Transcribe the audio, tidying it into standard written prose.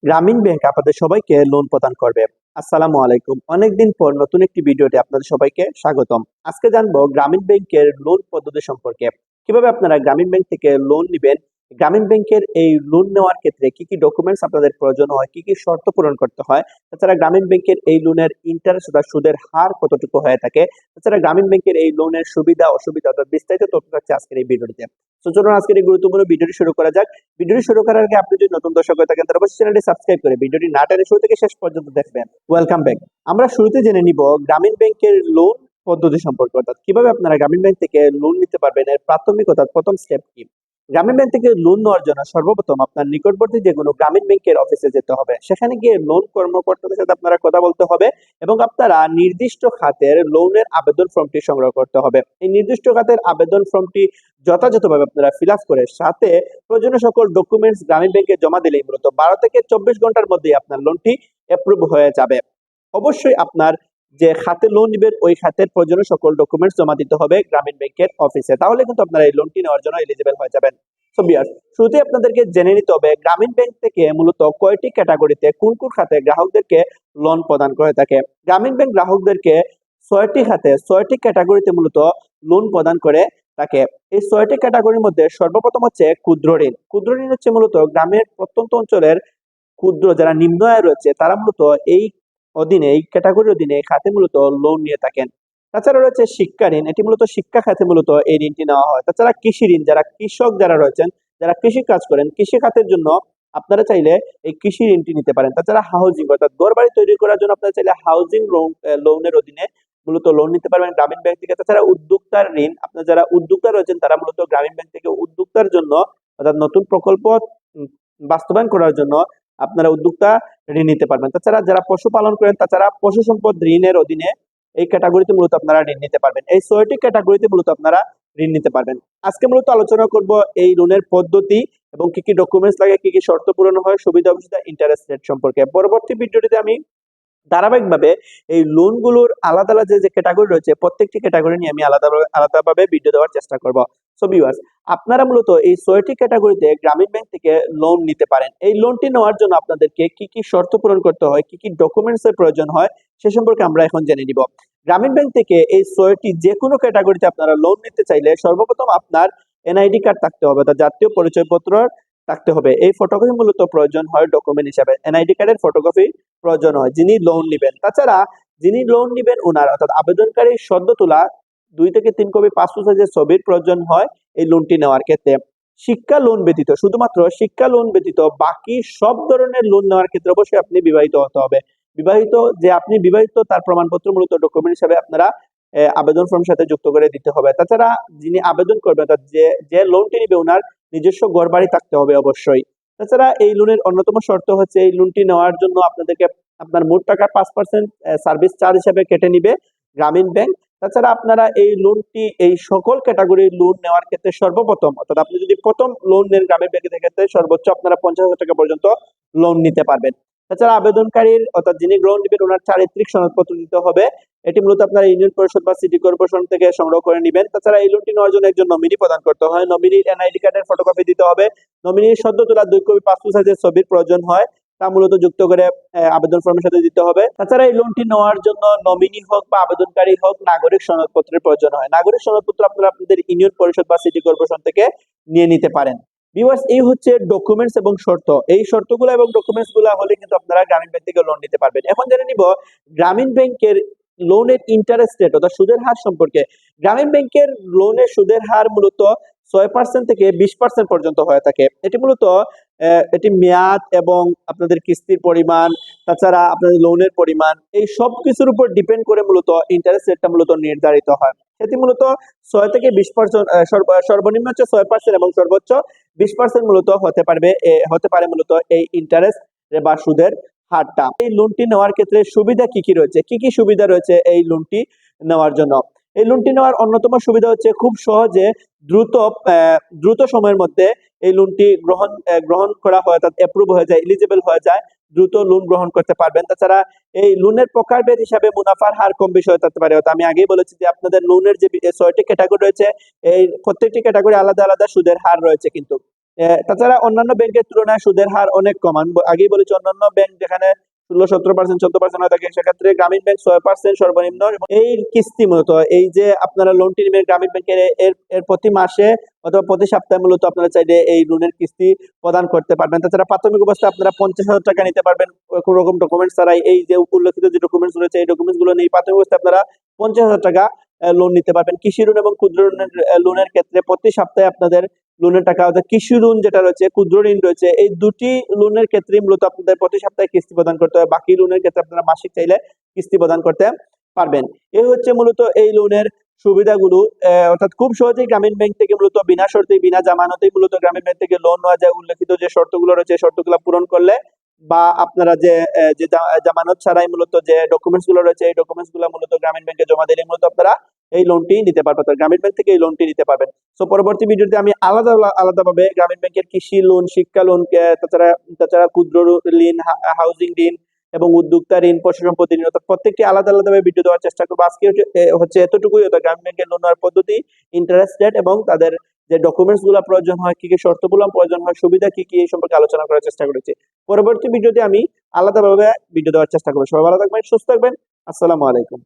গ্রামীণ ব্যাংক আপনাদের সবাইকে লোন প্রদান করবে। আসসালামু আলাইকুম। অনেকদিন পর নতুন একটি ভিডিওতে আপনাদের সবাইকে স্বাগতম। আজকে জানবো গ্রামীণ ব্যাংকের লোন পদ্ধতি সম্পর্কে। কিভাবে আপনারা গ্রামীণ ব্যাংক থেকে লোন নিবেন, গ্রামীণ ব্যাংকের এই লোন নেওয়ার ক্ষেত্রে কি কি ডকুমেন্টস আপনাদের প্রয়োজন হয়, কি কি শর্ত পূরণ করতে হয়, তাছাড়া গ্রামীণ ব্যাংকের এই লোনের ইন্টারেস্ট বা সুদের হার কতটুকু হয়ে থাকে, তাছাড়া গ্রামীণ ব্যাংকের এই লোনের সুবিধা অসুবিধা অর্থাৎ বিস্তারিত তথ্য থাকছে আজকের এই ভিডিওটিতে। তো চলুন আজকের এই গুরুত্বপূর্ণ ভিডিওটি শুরু করা যাক। ভিডিওটি শুরু করার আগে আপনি যদি নতুন দর্শক হয়ে থাকেন তাহলে অবশ্যই চ্যানেলটি সাবস্ক্রাইব করে ভিডিওটি না টেনে শুরু থেকে শেষ পর্যন্ত দেখবেন। Welcome back. আমরা শুরুতে জেনে নিব গ্রামীণ ব্যাংকের লোন পদ্ধতি সম্পর্কে, অর্থাৎ কিভাবে আপনারা গ্রামীণ ব্যাংক থেকে লোন নিতে পারবেন, এর প্রাথমিক অর্থাৎ প্রথম স্টেপ কি। গ্রামীণ ব্যাংক থেকে লোন নেওয়ার জন্য সর্বপ্রথম আপনার নিকটবর্তী যে কোনো গ্রামীণ ব্যাংকের অফিসে যেতে হবে। সেখানে গিয়ে লোন কর্মকর্তাদের সাথে আপনারা কথা বলতে হবে এবং আপনারা নির্দিষ্ট খাতের লোনের আবেদন ফর্মটি সংগ্রহ করতে হবে। এই নির্দিষ্ট খাতের আবেদন ফর্মটি যথাযথভাবে আপনারা ফিল আপ করে সাথে প্রয়োজনীয় সকল ডকুমেন্টস গ্রামীণ ব্যাংকে জমা দিলেই মূলত 12 থেকে 24 ঘন্টার মধ্যেই আপনার লোনটি অ্যাপ্রুভ হয়ে যাবে। অবশ্যই আপনার যে খাতে লোন নেবেন ওই খাতের প্রয়োজনীয় সকল ডকুমেন্টস জমা দিতে হবে গ্রামীণ ব্যাংকের অফিসে, তাহলে কিন্তু আপনারা এই লোনটি নেওয়ার জন্য এলিজিবল হয়ে যাবেন। সো ভিউয়ার্স, শুরুতেই আপনাদেরকে জেনে নিতে হবে গ্রামীণ ব্যাংক থেকে মূলত কয়টি ক্যাটাগরিতে কোন কোন খাতে গ্রাহকদেরকে লোন প্রদান করে থাকে। গ্রামীণ ব্যাংক গ্রাহকদেরকে 6টি খাতে 6টি ক্যাটাগরিতে মূলত লোন প্রদান করে থাকে। এই 6টি ক্যাটাগরির মধ্যে সর্বপ্রথম হচ্ছে ক্ষুদ্র ঋণ। ক্ষুদ্র ঋণ হচ্ছে মূলত গ্রামের প্রত্যন্ত অঞ্চলের ক্ষুদ্র যারা নিম্ন আয় রয়েছে তারা মূলত এই অধীনে, এই ক্যাটাগরির অধীনে খাতে মূলত লোন নিয়ে থাকেন। তাছাড়া রয়েছে শিক্ষা ঋণ, এটি মূলত শিক্ষা খাতে মূলত এই ঋণটি নেওয়া হয়। তাছাড়া কৃষি ঋণ, যারা কৃষক যারা রয়েছেন, যারা কৃষি কাজ করেন, কৃষি খাতের জন্য আপনারা চাইলে এই কৃষি ঋণটি নিতে পারেন। তাছাড়া হাউজিং অর্থাৎ ঘরবাড়ি তৈরি করার জন্য আপনারা চাইলে হাউজিং লোনের অধীনে মূলত লোন নিতে পারবেন গ্রামীণ ব্যাংক থেকে। তাছাড়া উদ্যোক্তার ঋণ, আপনার যারা উদ্যোক্তা রয়েছেন তারা মূলত গ্রামীণ ব্যাংক থেকে উদ্যোক্তার জন্য অর্থাৎ নতুন প্রকল্প বাস্তবায়ন করার জন্য আপনারা উদ্যোক্তা ঋণ নিতে পারবেন। তাছাড়া যারা পশুপালন করেন তাছাড়া পশু সম্পদ ঋণের অধীনে এই ক্যাটাগরিতে মূলত আপনারা ঋণ নিতে পারবেন। এই 6টি ক্যাটাগরিতে মূলত আপনারা ঋণ নিতে পারবেন। আজকে মূলত আলোচনা করব এই লোনের পদ্ধতি এবং কি কি ডকুমেন্টস লাগে, কি কি শর্ত পূরণ হয়, সুবিধা অসুবিধা, ইন্টারেস্ট রেট সম্পর্কে। পরবর্তী ভিডিওটিতে আমি ধারাবাহিকভাবে এই লোনগুলোর আলাদা আলাদা যে ক্যাটাগরি রয়েছে প্রত্যেকটি ক্যাটাগরি নিয়ে আমি আলাদাভাবে ভিডিও দেওয়ার চেষ্টা করব। সো ভিউয়ার্স, আপনারা মূলত এই 6টি ক্যাটাগরিতে গ্রামীণ ব্যাংক থেকে লোন নিতে পারেন। এই লোনটি নেওয়ার জন্য আপনাদেরকে কি কি শর্ত পূরণ করতে হয়, কি কি ডকুমেন্টস এর প্রয়োজন হয় সে সম্পর্কে আমরা এখন জেনে নিব। গ্রামীণ ব্যাংক থেকে এই 6টি যে কোনো ক্যাটাগরিতে আপনারা লোন নিতে চাইলে সর্বপ্রথম আপনার এনআইডি কার্ড থাকতে হবে, অর্থাৎ জাতীয় পরিচয়পত্র থাকতে হবে। এই ফটোকপি মূলত প্রয়োজন হয় ডকুমেন্ট হিসাবে। এনআইডি কার্ডের ফটোকপি প্রয়োজন হয় যিনি লোন নিবেন। তাছাড়া যিনি লোন নিবেন ওনার অর্থাৎ আবেদনকারী সদ্য তোলা 2 থেকে 3 কপি পাসপোর্ট সাইজের ছবির প্রয়োজন হয় এই লোনটি নেওয়ার ক্ষেত্রে। শিক্ষা লোন ব্যতীত, শুধুমাত্র শিক্ষা লোন ব্যতীত বাকি সব ধরনের লোন নেওয়ার ক্ষেত্রে অবশ্যই আপনি বিবাহিত হতে হবে। বিবাহিত, যে আপনি বিবাহিত তার প্রমাণপত্র মূলত ডকুমেন্ট হিসাবে আপনারা আবেদন ফর্মের সাথে যুক্ত করে দিতে হবে। তাছাড়া যিনি আবেদন করবে অর্থাৎ যে লোনটি নিবে ওনার নিজস্ব ঘরবাড়ি থাকতে হবে অবশ্যই। তাছাড়া এই লোনের অন্যতম শর্ত হচ্ছে এই লোনটি নেওয়ার জন্য আপনাদেরকে আপনার মোট টাকার 5% সার্ভিস চার্জ হিসেবে কেটে নিবে গ্রামীণ ব্যাংক। তাছাড়া আপনারা এই লোনটি এই সকল ক্যাটাগরির লোন নেওয়ার ক্ষেত্রে সর্বপ্রথম, অর্থাৎ আপনি যদি প্রথম লোন নেন গ্রামীণ ব্যাংকের ক্ষেত্রে সর্বোচ্চ আপনারা 50,000 টাকা পর্যন্ত লোন নিতে পারবেন। তাছাড়া আবেদনকারীর অর্থাৎ যিনি লোন নেবেন ওনার চারিত্রিক সনদপত্র দিতে হবে। এটি মূলত আপনারা ইউনিয়ন পরিষদ বা সিটি কর্পোরেশন থেকে সংগ্রহ করে নেবেন। তাছাড়া এই লোনটি নেওয়ার জন্য একজন নমিনি প্রদান করতে হয়। নমিনির এনআইডি কার্ডের ফটোকপি দিতে হবে। নমিনির সদ্য তোলা 2 কপি পাসপোর্ট সাইজের ছবির প্রয়োজন হয়, তা মূলত যুক্ত করে আবেদন ফর্মের সাথে দিতে হবে। তাছাড়া এই লোনটি নেওয়ার জন্য নমিনি হোক বা আবেদনকারী হোক নাগরিক সনদপত্রের প্রয়োজন হয়। নাগরিক সনদপত্র আপনারা আপনাদের ইউনিয়ন পরিষদ বা সিটি কর্পোরেশন থেকে নিয়ে নিতে পারেন। ভিউয়ার্স, এই হচ্ছে ডকুমেন্টস এবং শর্ত। এই শর্তগুলো এবং ডকুমেন্টস গুলো হলে কিন্তু আপনারা গ্রামীণ ব্যাংক থেকে লোন নিতে পারবেন। এখন জেনে নিব গ্রামীণ ব্যাংকের লোনের ইন্টারেস্ট রেট অর্থাৎ সুদের হার সম্পর্কে। গ্রামীণ ব্যাংকের লোনের সুদের হার মূলত 6% থেকে 20% পর্যন্ত হয়ে থাকে। এটি মূলত এটি মেয়াদ এবং আপনাদের কিস্তির পরিমাণ, তাছাড়া আপনাদের লোনের পরিমাণ, এই সব কিছুর উপর ডিপেন্ড করে মূলত ইন্টারেস্ট রেটটা মূলত নির্ধারিত হয়। এটি মূলত 6 থেকে 20% সর্বনিম্ন হচ্ছে 6% এবং সর্বোচ্চ 20% মূলত হতে পারে মূলত এই ইন্টারেস্ট বা সুদের হারটা। এই লোনটি নেওয়ার ক্ষেত্রে সুবিধা কি কি রয়েছে, কি কি সুবিধা রয়েছে এই লোনটি নেওয়ার জন্য। এই লোনটি নেওয়ার অন্যতম সুবিধা হচ্ছে খুব সহজে দ্রুত সময়ের মধ্যে এই লোনটি গ্রহণ করা হয়, অর্থাৎ অ্যাপ্রুভ হয়ে যায়, এলিজিবল হয়ে যায়, দ্রুত লোন গ্রহণ করতে পারবেন। তাছাড়া এই লোনের প্রকারভেদ হিসাবে মুনাফার হার কম বেশি হয়ে থাকতে পারে। আমি আগেই বলেছি যে আপনাদের লোনের যে 6টি ক্যাটাগরি রয়েছে এই প্রত্যেকটি ক্যাটাগরি আলাদা আলাদা সুদের হার রয়েছে কিন্তু তাছাড়া অন্যান্য ব্যাংকের তুলনায় সুদের হার অনেক কম। আমি আগেই বলেছি অন্যান্য ব্যাংক যেখানে 16-17% 14% হয়ে থাকে, সেক্ষেত্রে গ্রামীণ ব্যাংক 6% সর্বনিম্ন। এবং এই কিস্তি মূলত এই যে আপনারা লোনটি নেবেন গ্রামীণ ব্যাংকের এর প্রতি মাসে অথবা প্রতি সপ্তাহে মূলত আপনারা চাইলে এই লোনের কিস্তি প্রদান করতে পারবেন। তাছাড়া প্রাথমিক অবস্থায় আপনারা 50,000 টাকা নিতে পারবেন কোনো রকম ডকুমেন্টস ছাড়াই। এই যে উল্লেখিত যে ডকুমেন্টস রয়েছে এই ডকুমেন্টস গুলো নিয়ে প্রাথমিক অবস্থায় আপনারা 50,000 টাকা লোন নিতে পারবেন। কৃষি ঋণ এবং ক্ষুদ্র লোনের ক্ষেত্রে প্রতি সপ্তাহে আপনাদের লোনের টাকা, অর্থাৎ কৃষি লোন যেটা রয়েছে, ক্ষুদ্র ঋণ রয়েছে, এই দুটি লোনের ক্ষেত্রে মূলত আপনাদের প্রতি সপ্তাহে কিস্তি প্রদান করতে হবে। বাকি লোনের ক্ষেত্রে আপনারা মাসিক চাইলে কিস্তি প্রদান করতে পারবেন। এই হচ্ছে মূলত এই লোনের সুবিধাগুলো। অর্থাৎ খুব সহজেই গ্রামীণ ব্যাংক থেকে মূলত বিনা শর্তে বিনা জামানতেই মূলত গ্রামীণ ব্যাংক থেকে লোন নেওয়া যায়। উল্লেখিত যে শর্তগুলো রয়েছে এই শর্তগুলো পূরণ করলে বা আপনারা যে জামানত ছাড়াই মূলত যে ডকুমেন্টস গুলো রয়েছে এই ডকুমেন্টস গুলো মূলত গ্রামীণ ব্যাংকে জমা দিলে মূলত আপনারা এই লোনটি নিতে পারবেন, গ্রামীণ ব্যাংক থেকে এই লোনটি নিতে পারবেন। সো পরবর্তী ভিডিওতে আমি আলাদাভাবে গ্রামীণ ব্যাংকের কৃষি লোন, শিক্ষা লোন, তাছাড়া ক্ষুদ্র ঋণ, হাউজিং ঋণ এবং উদ্যোক্তা ঋণ, পশু সম্পত্তি ঋণ, অর্থাৎ প্রত্যেকটি আলাদাভাবে ভিডিও দেওয়ার চেষ্টা করবো। আজকে হচ্ছে এতটুকুই। অর্থাৎ গ্রামীণ ব্যাংকের লোন নেওয়ার পদ্ধতি, ইন্টারেস্ট রেট এবং তাদের যে ডকুমেন্টস গুলো প্রয়োজন হয়, কি কি শর্তগুলো প্রয়োজন হয়, সুবিধা কি কি, এই সম্পর্কে আলোচনা করার চেষ্টা করেছি। পরবর্তী ভিডিওতে আমি আলাদাভাবে ভিডিও দেওয়ার চেষ্টা করবো। সবাই ভালো থাকবেন, সুস্থ থাকবেন। আসসালামু আলাইকুম।